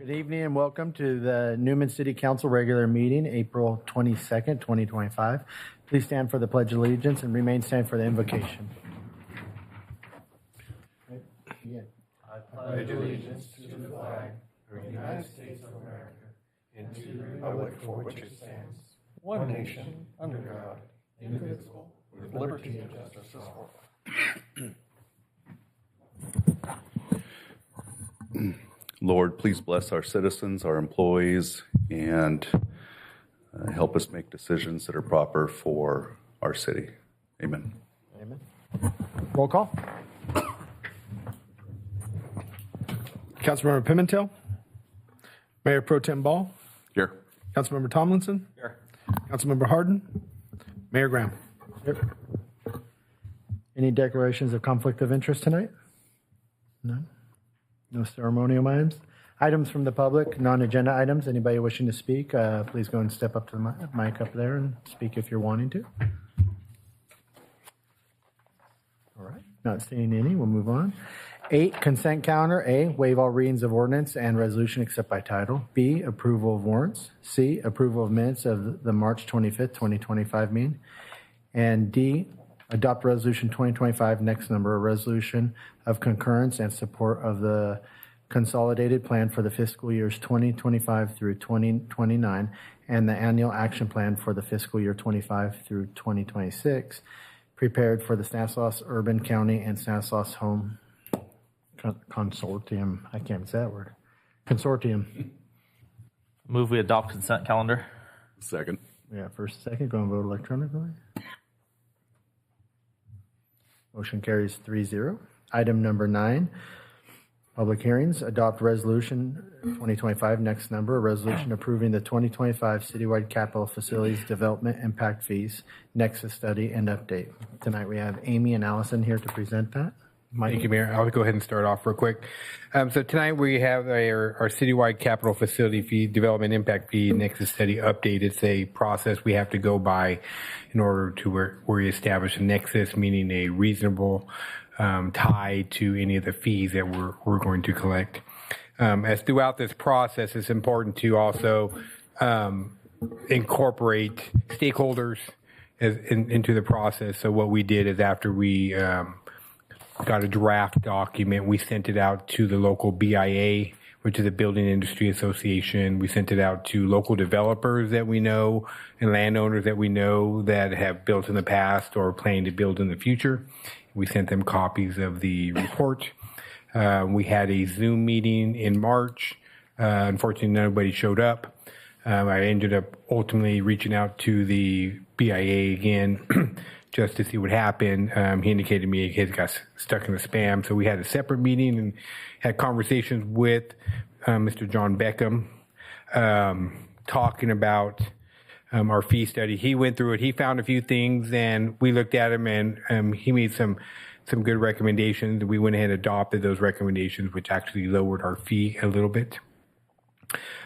Good evening and welcome to the Newman City Council regular meeting, April 22nd, 2025. Please stand for the Pledge of Allegiance and remain standing for the invocation. I pledge allegiance to the flag of the United States of America and to the republic for which it stands, one nation, under God, indivisible, with liberty and justice for all. Lord, please bless our citizens, our employees, and help us make decisions that are proper for our city. Amen. Amen. Roll call. Councilmember Pimentel. Mayor Pro Tem Ball. Here. Councilmember Tomlinson. Here. Councilmember Harden. Mayor Graham. Here. Any declarations of conflict of interest tonight? None. No ceremonial items. Items from the public, non-agenda items. Anybody wishing to speak, please go and step up to the mic up there and speak if you're wanting to. All right. Not seeing any. We'll move on. 8, consent calendar. A, waive all readings of ordinance and resolution except by title. B, approval of warrants. C, approval of minutes of the March 25th, 2025 meeting. And D, adopt resolution 2025, next number, a resolution of concurrence and support of the consolidated plan for the fiscal years 2025 through 2029 and the annual action plan for the fiscal year 25 through 2026, prepared for the Stanislaus Urban County and Stanislaus Home Consortium. I can't say that word. Consortium. Move we adopt consent calendar. Second. Yeah, first, second, go and vote electronically. Motion carries 3-0. Item number 9, public hearings. Adopt resolution 2025, next number, a resolution approving the 2025 citywide capital facilities development impact fees, nexus study, and update. Tonight we have Amy and Allison here to present that. Mike. Thank you, Mayor. I'll go ahead and start off real quick. So tonight we have our citywide capital facility fee, development impact fee, nexus study update. It's a process we have to go by in order to where we establish a nexus, meaning a reasonable tie to any of the fees that we're going to collect. As throughout this process, it's important to also incorporate stakeholders into the process. So what we did is after we got a draft document, we sent it out to the local BIA, which is a Building Industry Association. We sent it out to local developers that we know and landowners that we know that have built in the past or plan to build in the future. We sent them copies of the report. We had a Zoom meeting in March. Unfortunately, nobody showed up. I ended up ultimately reaching out to the BIA again just to see what happened. He indicated to me his got stuck in the spam. So we had a separate meeting and had conversations with Mr. John Beckham talking about our fee study. He went through it. He found a few things, and we looked at them, and he made some good recommendations. We went ahead and adopted those recommendations, which actually lowered our fee a little bit.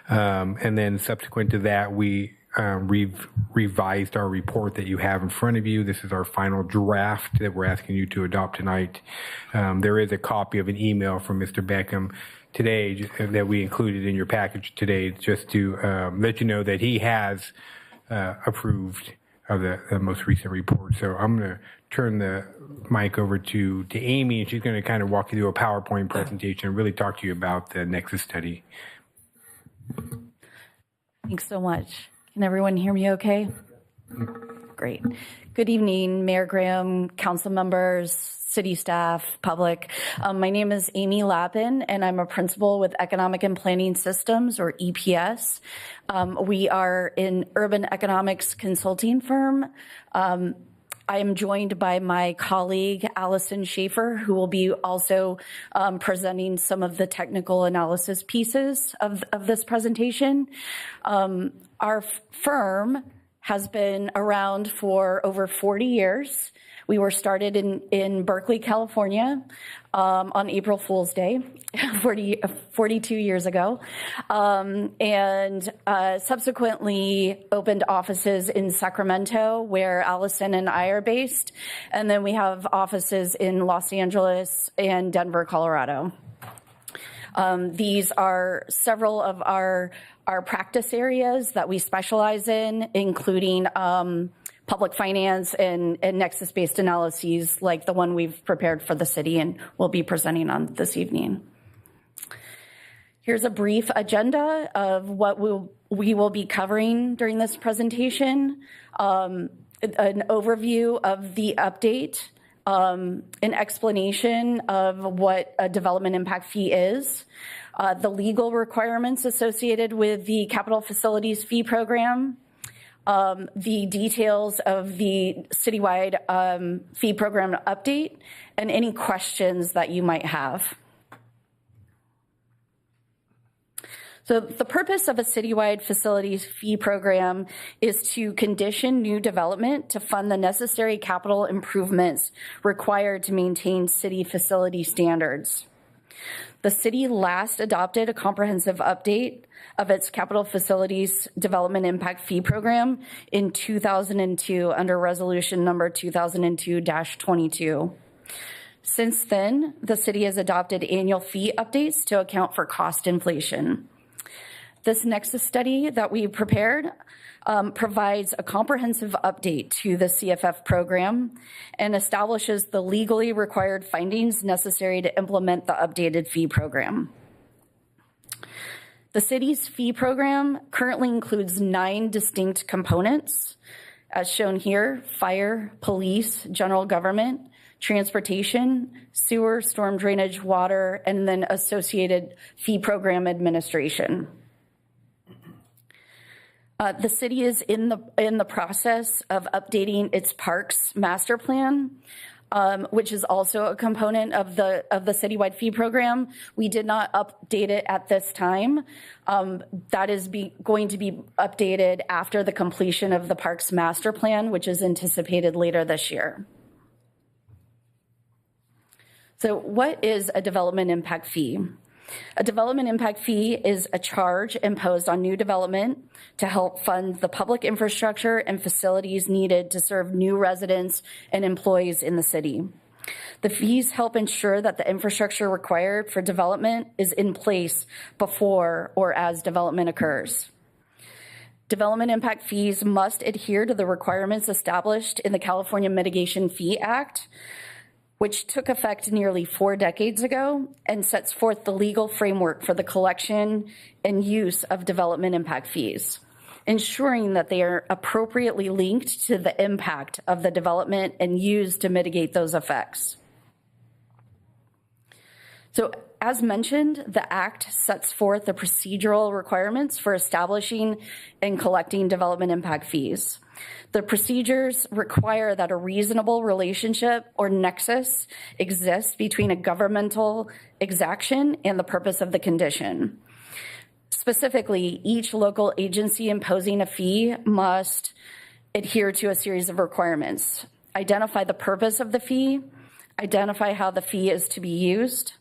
And then subsequent to that, we revised our report that you have in front of you. This is our final draft that we're asking you to adopt tonight. There is a copy of an email from Mr. Beckham today that we included in your package today, just to let you know that he has approved of the most recent report. So I'm going to turn the mic over to Amy, and she's going to kind of walk you through a PowerPoint presentation and really talk to you about the Nexus study. Thanks so much. Can everyone hear me okay? Great. Good evening, Mayor Graham, council members, city staff, public. My name is Amy Lappin, and I'm a principal with Economic and Planning Systems, or EPS. We are an urban economics consulting firm. I am joined by my colleague, Allison Schaefer, who will be also presenting some of the technical analysis pieces of this presentation. Our firm has been around for over 40 years. We were started in Berkeley, California, on April Fool's Day, 42 years ago, and subsequently opened offices in Sacramento, where Allison and I are based, and then we have offices in Los Angeles and Denver, Colorado. These are several of our practice areas that we specialize in, including public finance and nexus-based analyses like the one we've prepared for the city and will be presenting on this evening. Here's a brief agenda of what we will be covering during this presentation. An overview of the update, an explanation of what a development impact fee is, the legal requirements associated with the capital facilities fee program, the details of the citywide fee program update, and any questions that you might have. So the purpose of a citywide facilities fee program is to condition new development to fund the necessary capital improvements required to maintain city facility standards. The city last adopted a comprehensive update of its capital facilities development impact fee program in 2002 under resolution number 2002-22. Since then, the city has adopted annual fee updates to account for cost inflation. This Nexus study that we prepared provides a comprehensive update to the CFF program and establishes the legally required findings necessary to implement the updated fee program. The city's fee program currently includes 9 distinct components, as shown here: fire, police, general government, transportation, sewer, storm drainage, water, and then associated fee program administration. The city is in the process of updating its parks master plan, which is also a component of the citywide fee program. We did not update it at this time. That is going to be updated after the completion of the parks master plan, which is anticipated later this year. So what is a development impact fee? A development impact fee is a charge imposed on new development to help fund the public infrastructure and facilities needed to serve new residents and employees in the city. The fees help ensure that the infrastructure required for development is in place before or as development occurs. Development impact fees must adhere to the requirements established in the California Mitigation Fee Act, which took effect nearly 4 decades ago and sets forth the legal framework for the collection and use of development impact fees, ensuring that they are appropriately linked to the impact of the development and used to mitigate those effects. So as mentioned, the Act sets forth the procedural requirements for establishing and collecting development impact fees. The procedures require that a reasonable relationship or nexus exists between a governmental exaction and the purpose of the condition. Specifically, each local agency imposing a fee must adhere to a series of requirements: identify the purpose of the fee, identify how the fee is to be used,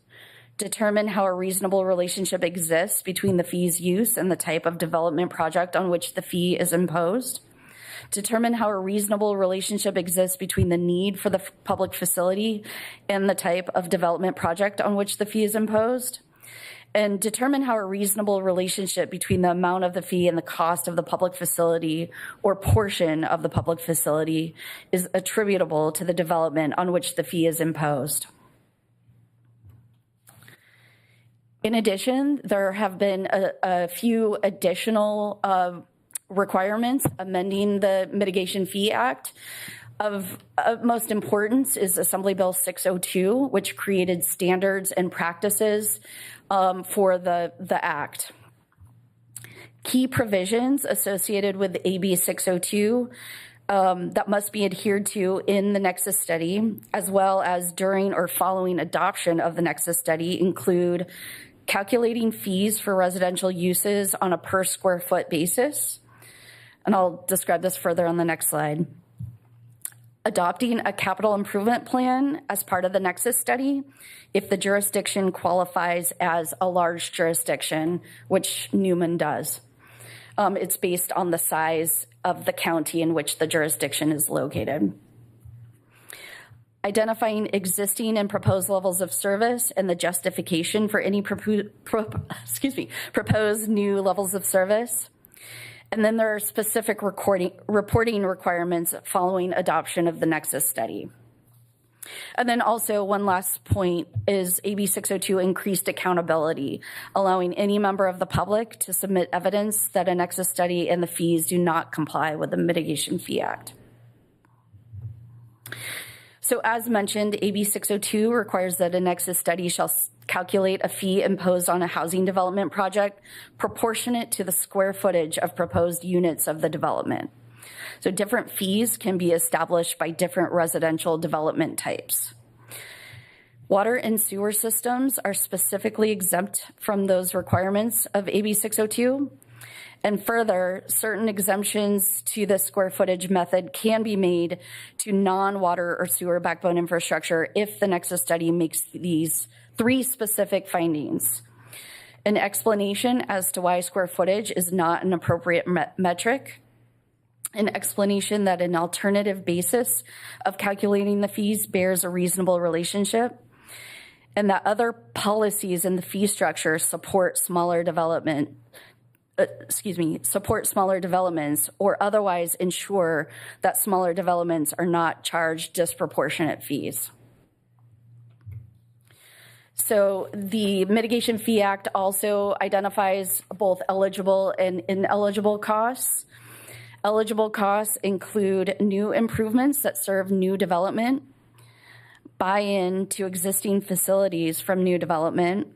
determine how a reasonable relationship exists between the fee's use and the type of development project on which the fee is imposed, determine how a reasonable relationship exists between the need for the public facility and the type of development project on which the fee is imposed, and determine how a reasonable relationship between the amount of the fee and the cost of the public facility or portion of the public facility is attributable to the development on which the fee is imposed. In addition, there have been a few additional requirements amending the Mitigation Fee Act. Of most importance is Assembly Bill 602, which created standards and practices for the Act. Key provisions associated with AB 602 that must be adhered to in the Nexus study, as well as during or following adoption of the Nexus study, include calculating fees for residential uses on a per square foot basis, and I'll describe this further on the next slide. Adopting a capital improvement plan as part of the Nexus study if the jurisdiction qualifies as a large jurisdiction, which Newman does. It's based on the size of the county in which the jurisdiction is located. identifying existing and proposed levels of service and the justification for any proposed new levels of service. And then there are specific reporting requirements following adoption of the Nexus study. And then also one last point is AB 602 increased accountability, allowing any member of the public to submit evidence that a Nexus study and the fees do not comply with the Mitigation Fee Act. So as mentioned, AB 602 requires that a Nexus study shall calculate a fee imposed on a housing development project proportionate to the square footage of proposed units of the development. So different fees can be established by different residential development types. Water and sewer systems are specifically exempt from those requirements of AB 602. And further, certain exemptions to the square footage method can be made to non-water or sewer backbone infrastructure if the Nexus study makes these 3 specific findings. An explanation as to why square footage is not an appropriate metric, an explanation that an alternative basis of calculating the fees bears a reasonable relationship, and that other policies in the fee structure support smaller developments or otherwise ensure that smaller developments are not charged disproportionate fees. So the Mitigation Fee Act also identifies both eligible and ineligible costs. Eligible costs include new improvements that serve new development, buy-in to existing facilities from new development,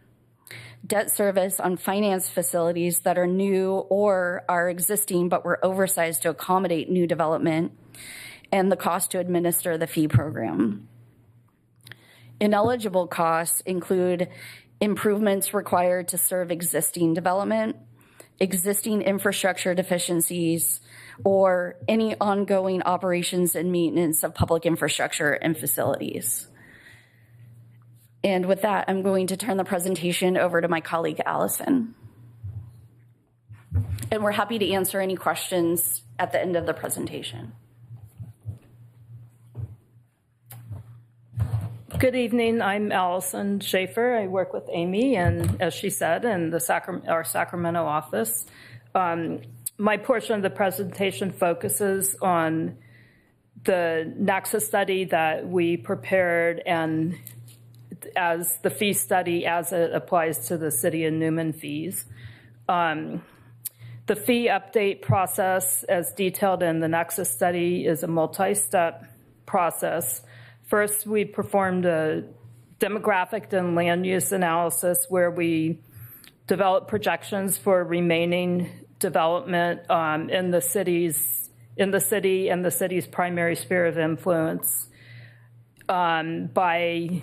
debt service on finance facilities that are new or are existing but were oversized to accommodate new development, and the cost to administer the fee program. Ineligible costs include improvements required to serve existing development, existing infrastructure deficiencies, or any ongoing operations and maintenance of public infrastructure and facilities. And with that, I'm going to turn the presentation over to my colleague, Allison. And we're happy to answer any questions at the end of the presentation. Good evening, I'm Allison Schaefer. I work with Amy, and as she said, in our Sacramento office. My portion of the presentation focuses on the Nexus study that we prepared and as the fee study as it applies to the City of Newman fees. The fee update process, as detailed in the Nexus study, is a multi-step process. First, we performed a demographic and land use analysis where we developed projections for remaining development in the city and the city's primary sphere of influence by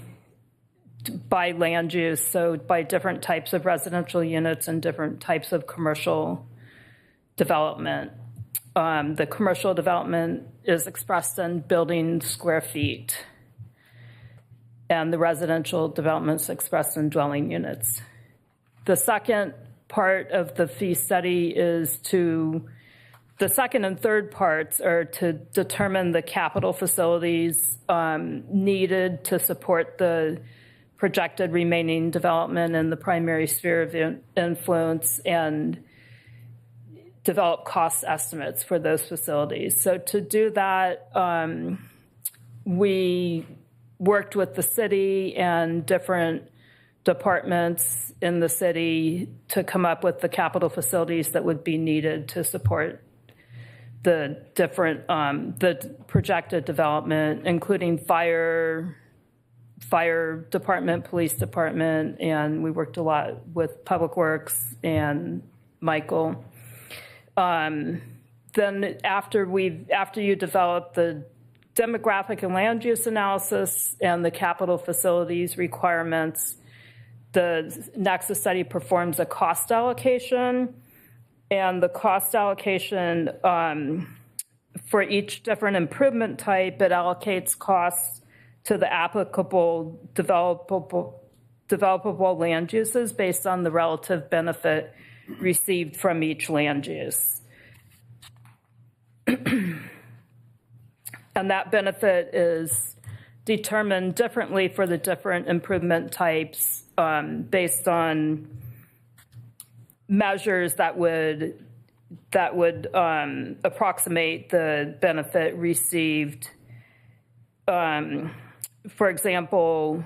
land use, so by different types of residential units and different types of commercial development. The commercial development is expressed in building square feet, and the residential development is expressed in dwelling units. The second part of the fee study is the second and third parts are to determine the capital facilities needed to support the projected remaining development in the primary sphere of influence and develop cost estimates for those facilities. So to do that, we worked with the city and different departments in the city to come up with the capital facilities that would be needed to support the different, the projected development, including fire department, police department, and we worked a lot with Public Works and Michael. Then after you develop the demographic and land use analysis and the capital facilities requirements, the Nexus study performs a cost allocation, and the cost allocation for each different improvement type, it allocates costs to the applicable developable land uses based on the relative benefit received from each land use. And that benefit is determined differently for the different improvement types based on measures that would approximate the benefit received. For example,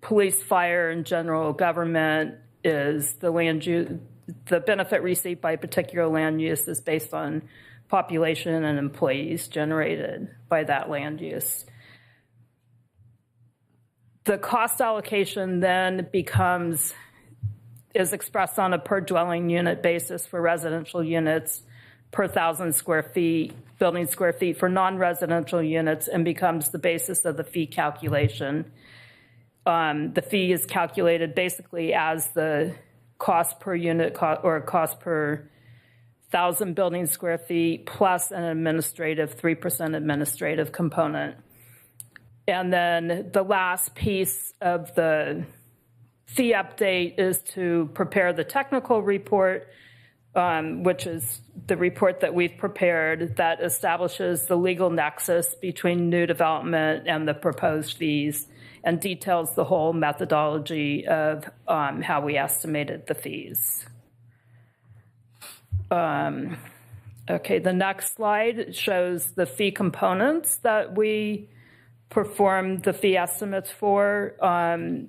police, fire, and general government is the land use. The benefit received by a particular land use is based on population and employees generated by that land use. The cost allocation then is expressed on a per dwelling unit basis for residential units per 1,000 square feet, building square feet for non-residential units, and becomes the basis of the fee calculation. The fee is calculated basically as the cost per unit or cost per 1,000 building square feet plus an administrative 3% administrative component. And then the last piece of the fee update is to prepare the technical report, which is the report that we've prepared that establishes the legal nexus between new development and the proposed fees and details the whole methodology of how we estimated the fees. Okay, the next slide shows the fee components that we performed the fee estimates for, and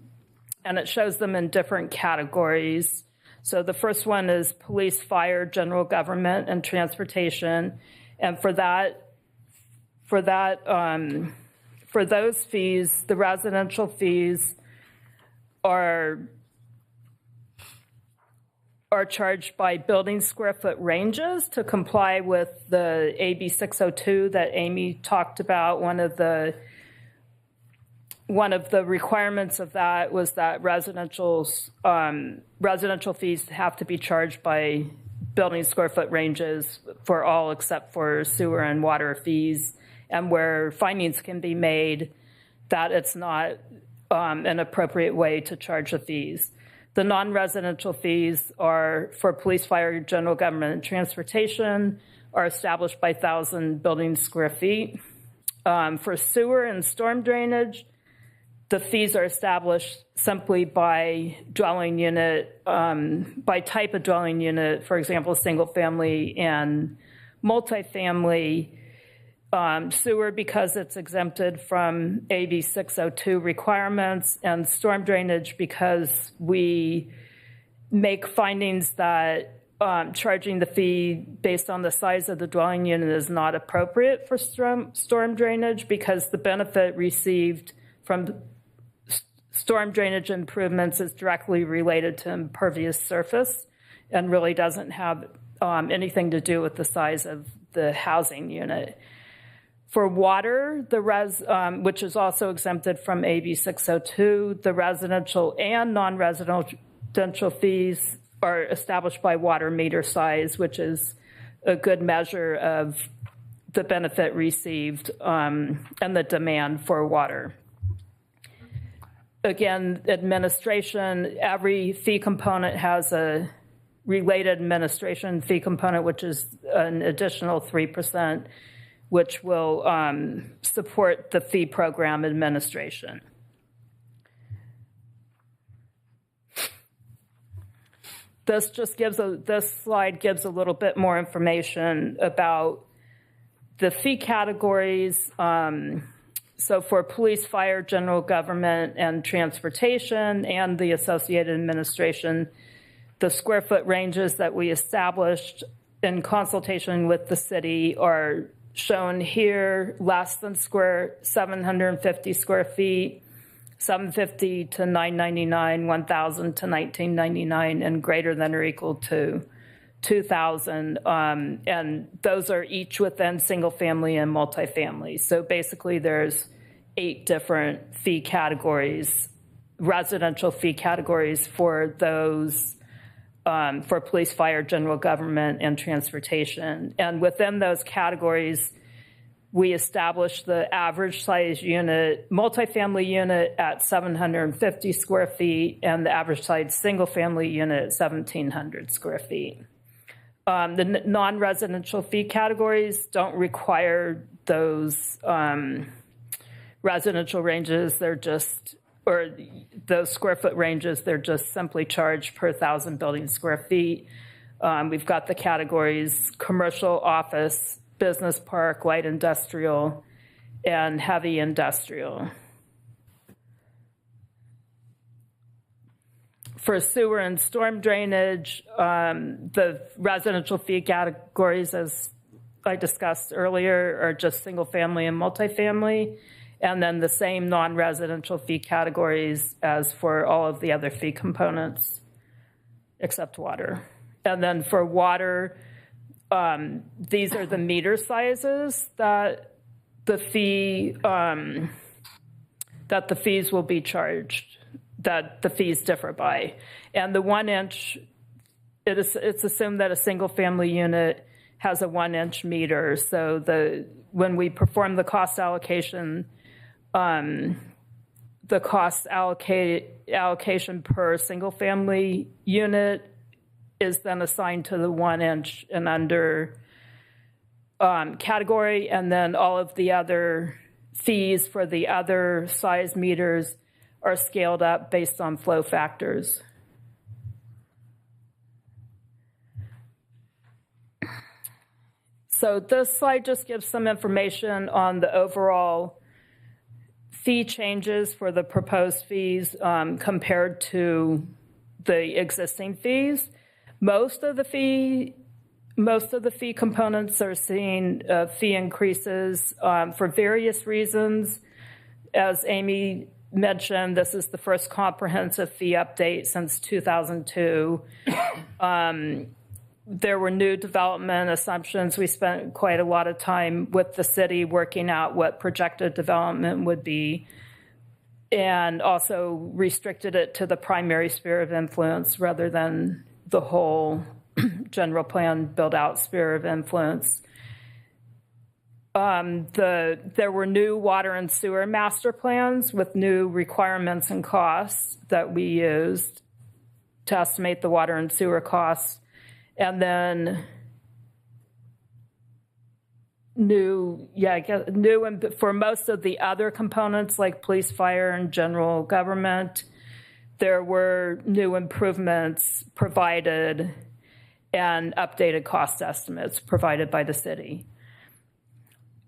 it shows them in different categories. So the first one is police, fire, general government, and transportation. And for those fees, the residential fees are charged by building square foot ranges to comply with the AB 602 that Amy talked about. One of the requirements of that was that residential fees have to be charged by building square foot ranges for all except for sewer and water fees, and where findings can be made that it's not an appropriate way to charge the fees. The non-residential fees are for police, fire, general government, and transportation are established by 1,000 building square feet. For sewer and storm drainage, the fees are established simply by dwelling unit, by type of dwelling unit, for example, single family and multifamily. Sewer because it's exempted from AB 602 requirements, and storm drainage because we make findings that charging the fee based on the size of the dwelling unit is not appropriate for storm drainage because the benefit received from storm drainage improvements is directly related to impervious surface and really doesn't have anything to do with the size of the housing unit. For water, which is also exempted from AB 602, the residential and non-residential fees are established by water meter size, which is a good measure of the benefit received and the demand for water. Again, administration, every fee component has a related administration fee component, which is an additional 3%, which will support the fee program administration. This slide gives a little bit more information about the fee categories. So for police, fire, general government, and transportation, and the associated administration, the square foot ranges that we established in consultation with the city are shown here: less than 750 square feet, 750 to 999, 1,000 to 1999, and greater than or equal to 2,000. And those are each within single family and multifamily. So basically there's 8 different fee categories, residential fee categories for those, for police, fire, general government, and transportation. And within those categories, we established the average size unit, multifamily unit at 750 square feet, and the average size single family unit at 1,700 square feet. The non-residential fee categories don't require those residential ranges, they're just, or those square foot ranges, they're just simply charged per 1,000 building square feet. We've got the categories: commercial, office, business park, light industrial, and heavy industrial. For sewer and storm drainage, the residential fee categories, as I discussed earlier, are just single family and multifamily, and then the same non-residential fee categories as for all of the other fee components, except water. And then for water, these are the meter sizes that the fees will be charged, that the fees differ by. And the 1 inch, it's assumed that a single family unit has a 1 inch meter. So when we perform the cost allocation, the cost allocation per single family unit is then assigned to the 1 inch and under category, and then all of the other fees for the other size meters are scaled up based on flow factors. So this slide just gives some information on the overall fee changes for the proposed fees compared to the existing fees. Most of the fee components are seeing fee increases for various reasons. As Amy mentioned, this is the first comprehensive fee update since 2002. There were new development assumptions. We spent quite a lot of time with the city working out what projected development would be, and also restricted it to the primary sphere of influence rather than the whole general plan build-out sphere of influence. There were new water and sewer master plans with new requirements and costs that we used to estimate the water and sewer costs. And then new and for most of the other components like police, fire, and general government, there were new improvements provided and updated cost estimates provided by the city.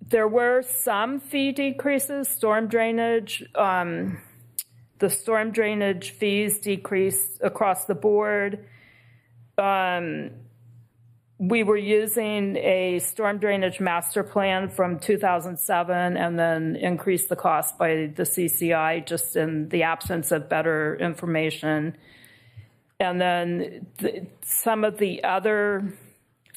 There were some fee decreases. Storm drainage, the storm drainage fees decreased across the board. We were using a storm drainage master plan from 2007 and then increased the cost by the CCI just in the absence of better information. And then some of the other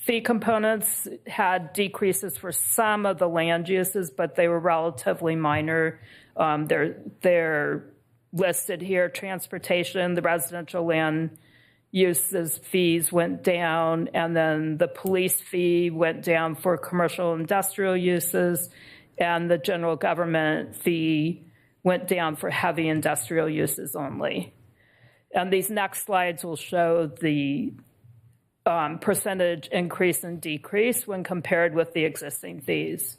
fee components had decreases for some of the land uses, but they were relatively minor. They're listed here. Transportation, the residential land uses fees went down, and then the police fee went down for commercial industrial uses, and the general government fee went down for heavy industrial uses only. And these next slides will show the percentage increase and decrease when compared with the existing fees.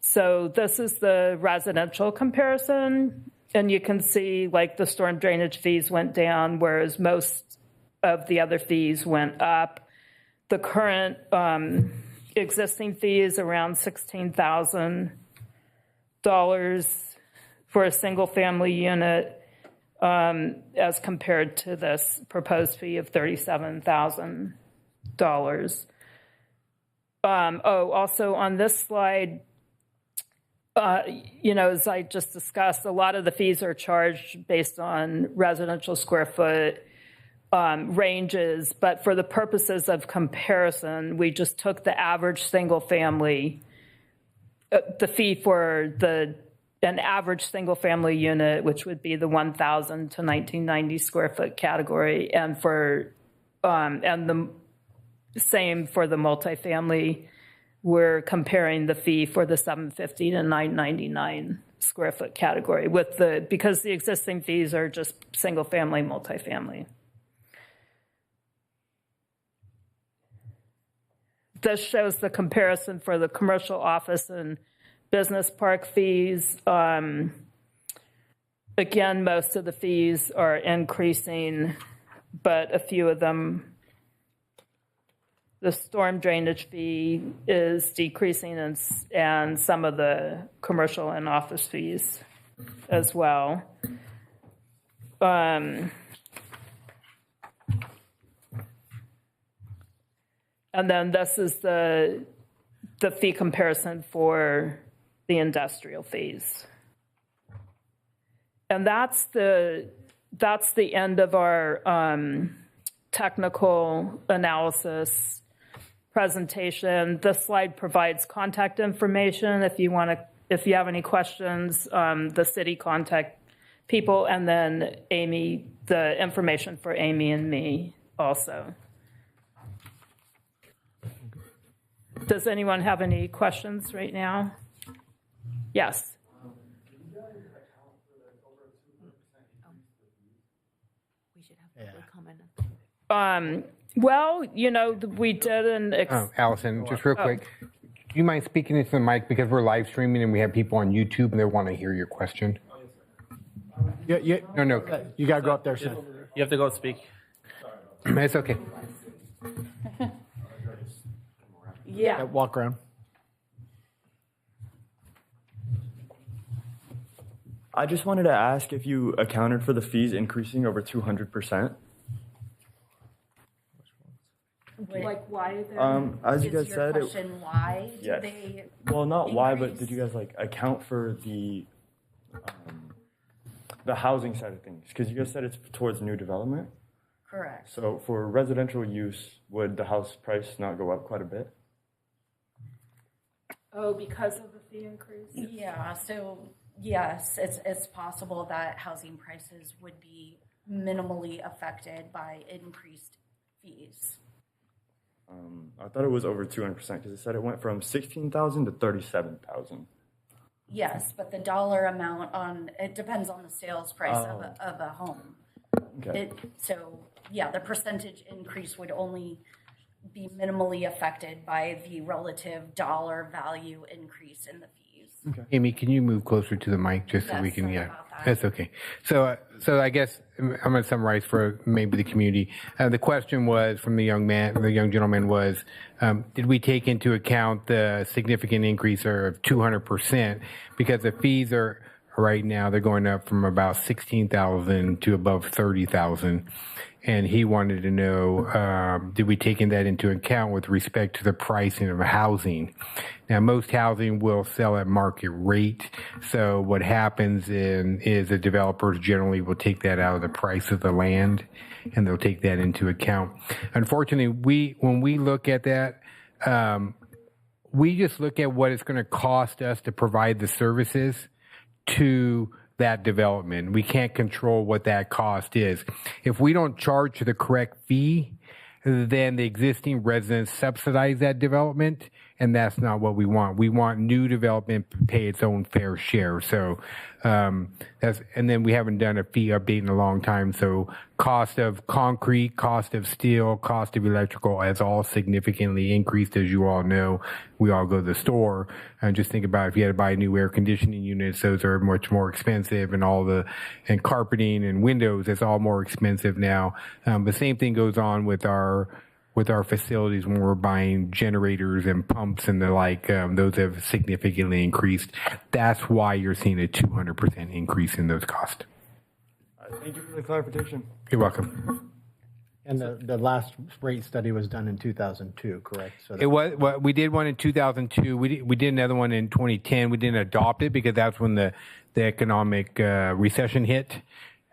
So this is the residential comparison, and you can see like the storm drainage fees went down, whereas most of the other fees went up. The current existing fee is around $16,000 for a single family unit as compared to this proposed fee of $37,000. Also on this slide, as I just discussed, a lot of the fees are charged based on residential square foot ranges, but for the purposes of comparison, we just took the average single family, the fee for an average single family unit, which would be the 1,000 to 1990 square foot category, and the same for the multifamily. We're comparing the fee for the 750 to 999 square foot category because the existing fees are just single family, multifamily. This shows the comparison for the commercial office and business park fees, again, most of the fees are increasing, but a few of them, the storm drainage fee is decreasing, and some of the commercial and office fees as well. And then this is the fee comparison for the industrial fees. And that's the end of our technical analysis presentation. This slide provides contact information if you have any questions, the city contact people, and then Amy, the information for Amy and me also. Does anyone have any questions right now? Yes. We should have a comment. Well, we did an. Allison, just real quick, do you mind speaking into the mic because we're live streaming and we have people on YouTube and they want to hear your question? No. You got to go up there, son. You have to go speak. It's okay. Yeah. Walk around. I just wanted to ask if you accounted for the fees increasing over 200%. Like why? As you guys Is your said, question why do yes. they Well, not why, but increase? did you guys account for the housing side of things? Because you guys said it's towards new development. Correct. So for residential use, would the house price not go up quite a bit? Oh, because of the fee increase? Yeah, so yes, it's possible that housing prices would be minimally affected by increased fees. I thought it was over 200% because it said it went from 16,000 to 37,000. Yes, but the dollar amount it depends on the sales price of a home. Okay. The percentage increase would only be minimally affected by the relative dollar value increase in the fees. Amy, can you move closer to the mic just so Yes, we can, sorry yeah, about that. that's okay. So I guess I'm going to summarize for maybe the community. The question was from the young gentleman was, did we take into account the significant increase of 200%? Because the fees are right now, they're going up from about 16,000 to above 30,000. And he wanted to know, did we take that into account with respect to the pricing of housing? Now, most housing will sell at market rate. So what happens is the developers generally will take that out of the price of the land, and they'll take that into account. Unfortunately, when we look at that, we just look at what it's going to cost us to provide the services to that development. We can't control what that cost is. If we don't charge the correct fee, then the existing residents subsidize that development, and that's not what we want. We want new development to pay its own fair share. So and then we haven't done a fee update in a long time. So cost of concrete, cost of steel, cost of electrical has all significantly increased, as you all know. We all go to the store and just think about if you had to buy new air conditioning units, those are much more expensive, and carpeting and windows, it's all more expensive now. The same thing goes on with our facilities when we're buying generators and pumps and the like. Those have significantly increased. That's why you're seeing a 200% increase in those costs. Thank you for the clarification. You're welcome. And the last rate study was done in 2002, correct? So It was. Well, we did one in 2002. We did another one in 2010. We didn't adopt it because that's when the economic recession hit.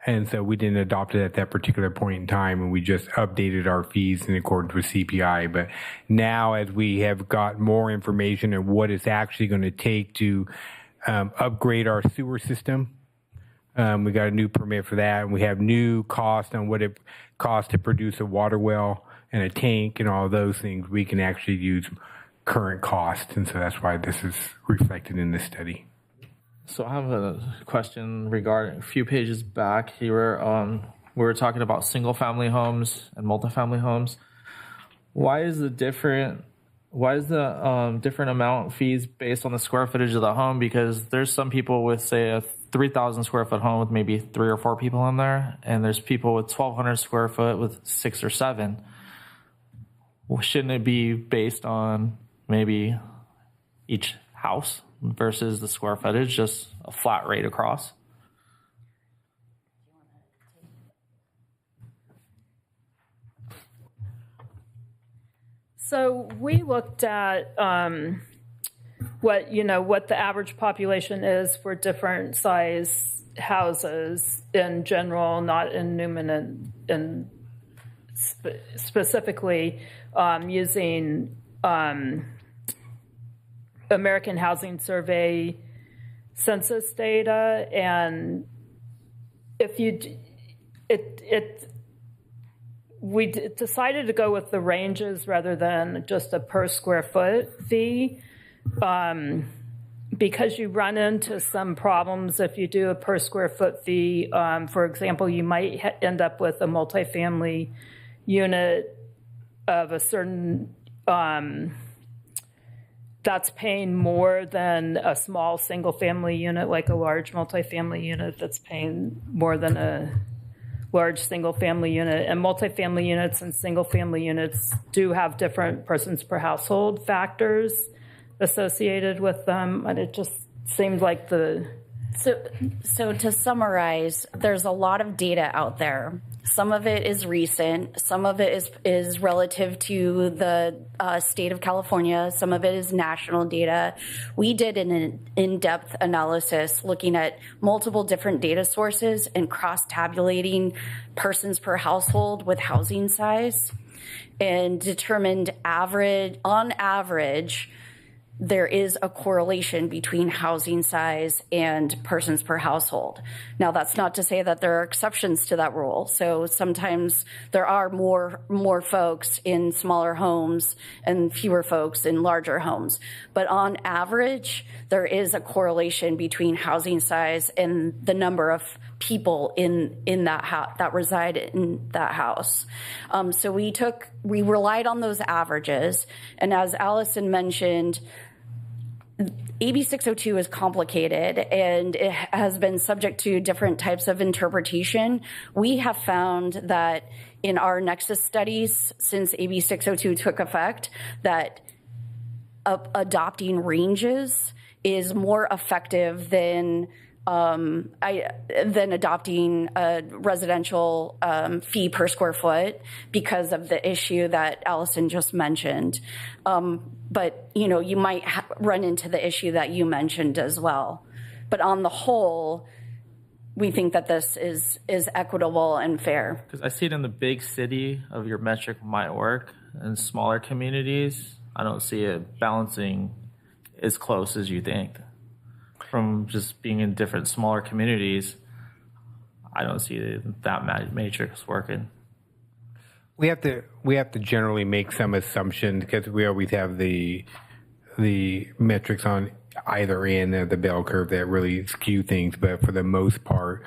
And so we didn't adopt it at that particular point in time, and we just updated our fees in accordance with CPI. But now, as we have got more information on what it's actually going to take to upgrade our sewer system, we got a new permit for that, and we have new costs on what it costs to produce a water well and a tank and all those things. We can actually use current costs, and so that's why this is reflected in this study. So I have a question regarding a few pages back here. We were talking about single-family homes and multifamily homes. Why is the why is the different amount fees based on the square footage of the home? Because there's some people with, say, a 3,000 square foot home with maybe 3 or 4 people in there, and there's people with 1,200 square foot with 6 or 7. Well, shouldn't it be based on maybe each house versus the square footage, just a flat rate across? So we looked at what the average population is for different size houses in general, not in Newman and specifically using American Housing Survey census data, and if you we decided to go with the ranges rather than just a per square foot fee, because you run into some problems if you do a per square foot fee. For example, you might end up with a multifamily unit of a certain that's paying more than a small single family unit, like a large multifamily unit that's paying more than a large single family unit. And multifamily units and single family units do have different persons per household factors associated with them, and it just seemed like So to summarize, there's a lot of data out there. Some of it is recent. Some of it is relative to the state of California. Some of it is national data. We did an in-depth analysis looking at multiple different data sources and cross-tabulating persons per household with housing size, and determined on average, there is a correlation between housing size and persons per household. Now, that's not to say that there are exceptions to that rule. So sometimes there are more folks in smaller homes and fewer folks in larger homes. But on average, there is a correlation between housing size and the number of people in that house that reside in that house. So we relied on those averages. And as Allison mentioned, AB 602 is complicated and it has been subject to different types of interpretation. We have found that in our Nexus studies since AB 602 took effect, that adopting ranges is more effective than adopting a residential fee per square foot because of the issue that Allison just mentioned. But, you might run into the issue that you mentioned as well. But on the whole, we think that this is equitable and fair. Because I see it in the big city of your metric might work. In smaller communities, I don't see it balancing as close as you think. From just being in different smaller communities, I don't see that matrix working. We have to generally make some assumptions because we always have the metrics on either end of the bell curve that really skew things. But for the most part,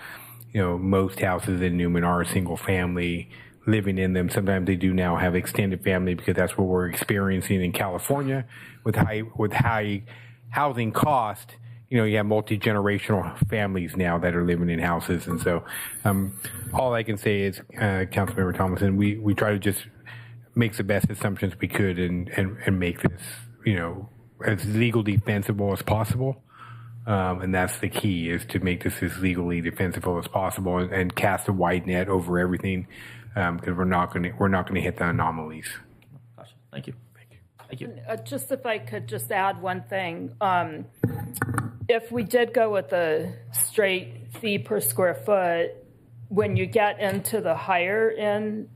most houses in Newman are single family living in them. Sometimes they do now have extended family because that's what we're experiencing in California with high housing cost. You have multi-generational families now that are living in houses. And so all I can say is, Councilmember Thomason, we try to just make the best assumptions we could and make this, as legally defensible as possible. And that's the key, is to make this as legally defensible as possible and cast a wide net over everything, because we're not going to hit the anomalies. Gotcha. Thank you. Thank you. Just if I could just add one thing. If we did go with the straight fee per square foot, when you get into the higher end,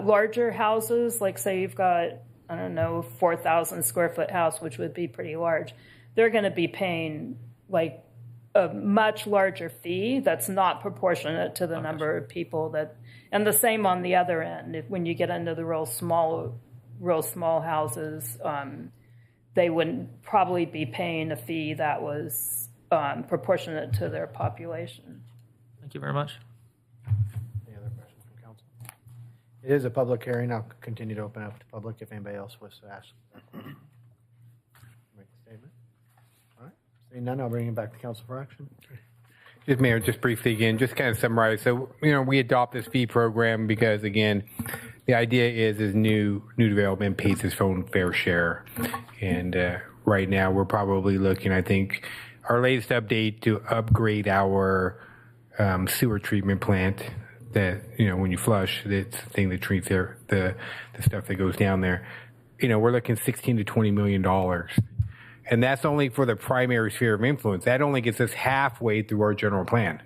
larger houses, like say you've got, 4,000 square foot house, which would be pretty large, they're going to be paying like a much larger fee that's not proportionate to the number of people and the same on the other end. When you get into the real small houses, they wouldn't probably be paying a fee that was proportionate to their population. Thank you very much. Any other questions from council? It is a public hearing. I'll continue to open up to public if anybody else wishes to ask. Seeing none, I'll bring it back to council for action. Just Mayor, just briefly again, just kind of summarize. So, we adopt this fee program because, again, the idea is new development pays its own fair share. And right now we're probably looking, I think, our latest update to upgrade our sewer treatment plant that, when you flush, it's the thing that treats the stuff that goes down there. We're looking $16 to $20 million. And that's only for the primary sphere of influence. That only gets us halfway through our general plan.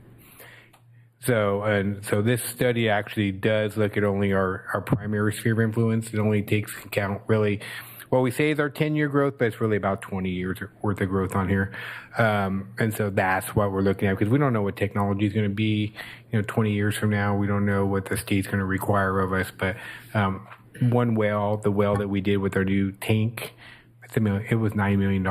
So this study actually does look at only our primary sphere of influence. It only takes account really what we say is our 10-year growth, but it's really about 20 years worth of growth on here. And so that's what we're looking at because we don't know what technology is going to be, 20 years from now. We don't know what the state's going to require of us. But one well, the well that we did with our new tank, it was $9 million.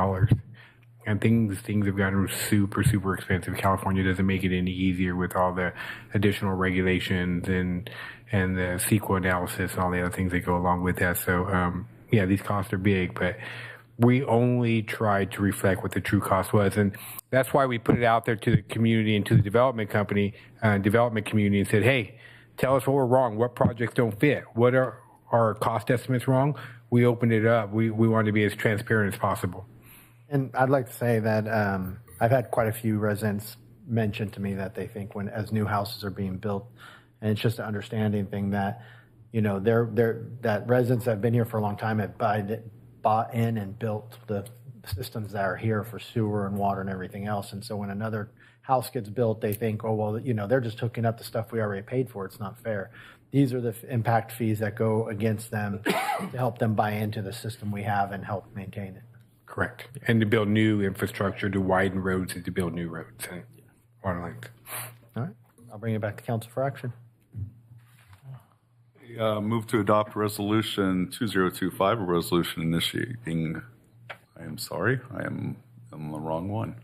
And things have gotten super, super expensive. California doesn't make it any easier with all the additional regulations and the SQL analysis and all the other things that go along with that. So, these costs are big, but we only tried to reflect what the true cost was. And that's why we put it out there to the community and to the development community and said, hey, tell us what we're wrong. What projects don't fit? What are our cost estimates wrong? We opened it up. We wanted to be as transparent as possible. And I'd like to say that I've had quite a few residents mention to me that they think as new houses are being built, and it's just an understanding thing that, that residents that have been here for a long time have bought in and built the systems that are here for sewer and water and everything else. And so when another house gets built, they think, oh, well, they're just hooking up the stuff we already paid for. It's not fair. These are the impact fees that go against them to help them buy into the system we have and help maintain it. Correct. And to build new infrastructure, to widen roads, and to build new roads and water lines. All right. I'll bring it back to council for action. Move to adopt resolution 2025, a resolution initiating, I am the wrong one.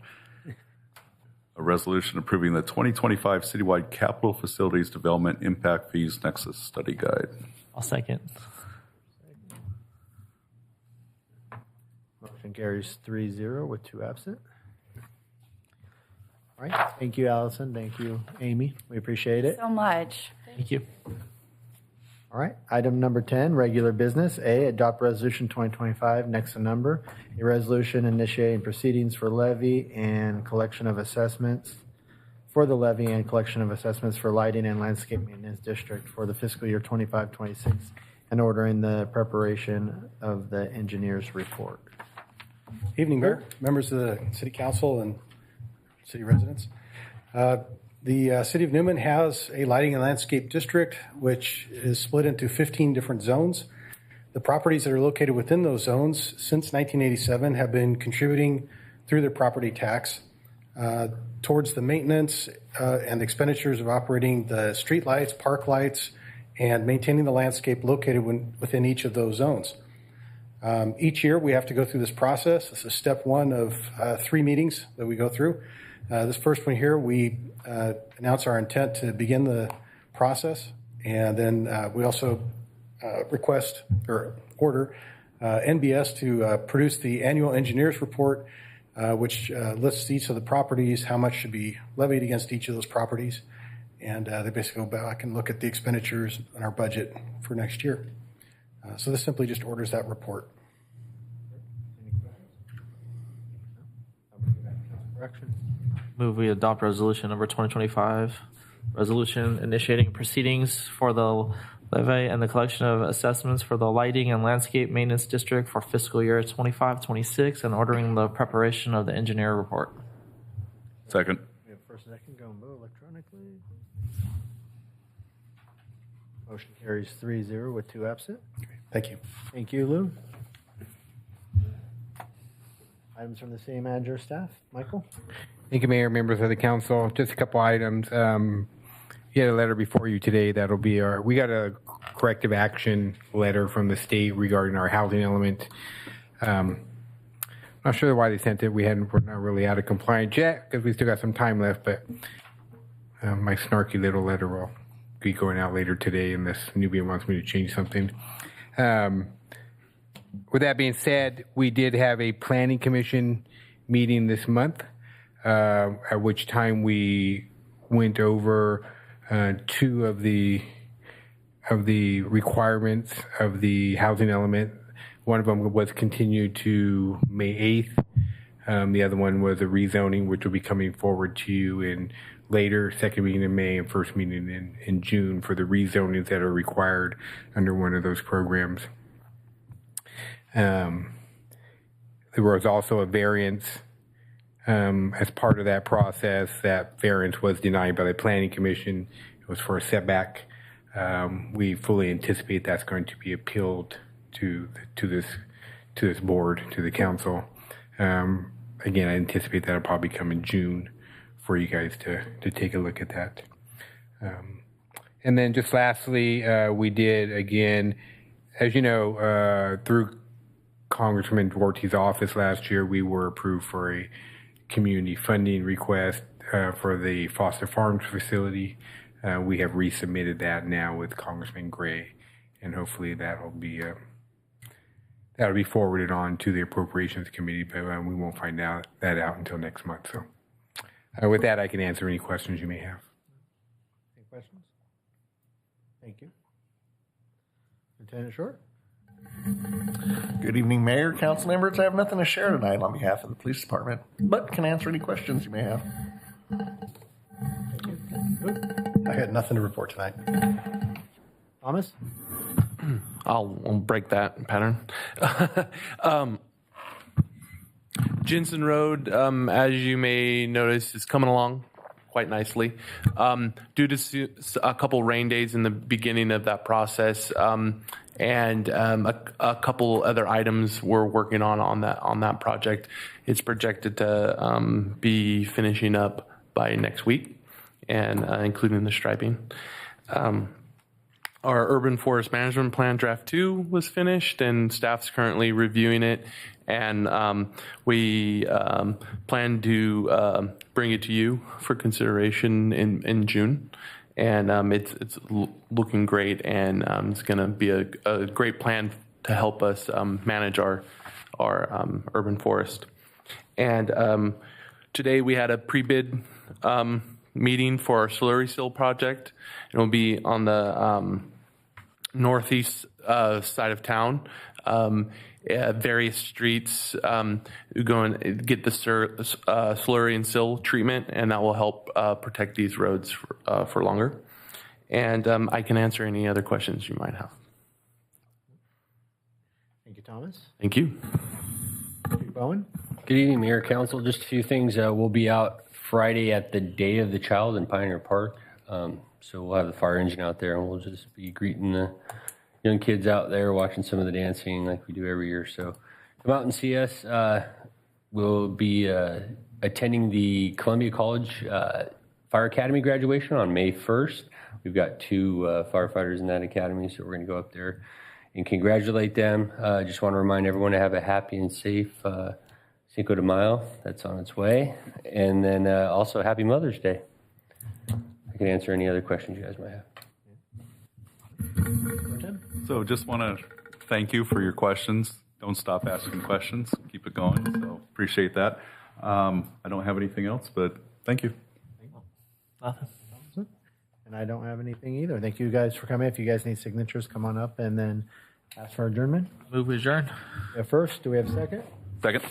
A resolution approving the 2025 citywide capital facilities development impact fees nexus study guide. I'll second. Motion carries 3-0 with 2 absent. All right. Thank you, Allison. Thank you, Amy. We appreciate it. So much. Thank you. All right. Item number 10, regular business. A, adopt resolution 2025, next to number. A resolution initiating proceedings for levy and collection of assessments for the levy and collection of assessments for lighting and landscape maintenance district for the fiscal year 25-26 and ordering the preparation of the engineer's report. Evening, Mayor, members of the City Council and city residents. The City of Newman has a lighting and landscape district, which is split into 15 different zones. The properties that are located within those zones since 1987 have been contributing through their property tax towards the maintenance and expenditures of operating the street lights, park lights, and maintaining the landscape located within each of those zones. Each year we have to go through this process. This is step one of 3 meetings that we go through. This first one here, we announce our intent to begin the process, and then we also request or order NBS to produce the annual engineer's report, which lists each of the properties, how much should be levied against each of those properties, and they basically go back and look at the expenditures and our budget for next year. So this simply just orders that report. Move we adopt resolution number 2025, resolution initiating proceedings for the levy and the collection of assessments for the lighting and landscape maintenance district for fiscal year 25-26 and ordering the preparation of the engineer report. Second. We have first and second going vote electronically. Motion carries 3-0 with 2 absent. Thank you. Thank you, Lou. Items from the city manager staff. Michael? Thank you, Mayor, members of the council. Just a couple items. You had a letter before you today. That'll be we got a corrective action letter from the state regarding our housing element. Not sure why they sent it. We're not really out of compliance yet because we still got some time left, but my snarky little letter will be going out later today unless Newman wants me to change something. With that being said, we did have a planning commission meeting this month, at which time we went over two of the requirements of the housing element. One of them was continued to May 8th. The other one was a rezoning, which will be coming forward to you in later, second meeting in May and first meeting in June for the rezonings that are required under one of those programs. There was also a variance as part of that process. That variance was denied by the Planning Commission. It was for a setback. We fully anticipate that's going to be appealed to this board, to the council. Again, I anticipate that'll probably come in June for you guys to take a look at that. And then just lastly, we did, again, as you know, through Congressman Duarte's office last year, we were approved for a community funding request for the Foster Farms facility. We have resubmitted that now with Congressman Gray, and hopefully that'll be forwarded on to the Appropriations Committee, but we won't find that out until next month. So with that, I can answer any questions you may have. Any questions? Thank you. Lieutenant Short? Good evening, Mayor, council members. I have nothing to share tonight on behalf of the police department, but can answer any questions you may have. I had nothing to report tonight. Thomas? I'll break that pattern. Jensen Road, as you may notice, is coming along quite nicely. Due to a couple rain days in the beginning of that process, and a couple other items we're working on that project, it's projected to be finishing up by next week, and including the striping. Our urban forest management plan draft 2 was finished, and staff's currently reviewing it. And we plan to bring it to you for consideration in June. And it's looking great, and it's going to be a great plan to help us manage our urban forest. And today we had a pre-bid meeting for our slurry seal project. It'll be on the northeast side of town. Various streets go and get the slurry and sill treatment, and that will help protect these roads for longer. And I can answer any other questions you might have. Thank you, Thomas. Thank you. Chief Bowen? Good evening, Mayor, Council. Just a few things. We'll be out Friday at the Day of the Child in Pioneer Park. So we'll have the fire engine out there, and we'll just be greeting the young kids out there, watching some of the dancing like we do every year. So come out and see us. We'll be attending the Columbia College Fire Academy graduation on May 1st. We've got 2 firefighters in that academy, so we're going to go up there and congratulate them. I just want to remind everyone to have a happy and safe Cinco de Mayo. That's on its way. And then also happy Mother's Day. I can answer any other questions you guys might have. So just want to thank you for your questions. Don't stop asking questions. Keep it going. So appreciate that. I don't have anything else, but thank you. Nothing. And I don't have anything either. Thank you guys for coming. If you guys need signatures, come on up and then ask for adjournment. Move adjourn. First, do we have a second? Second.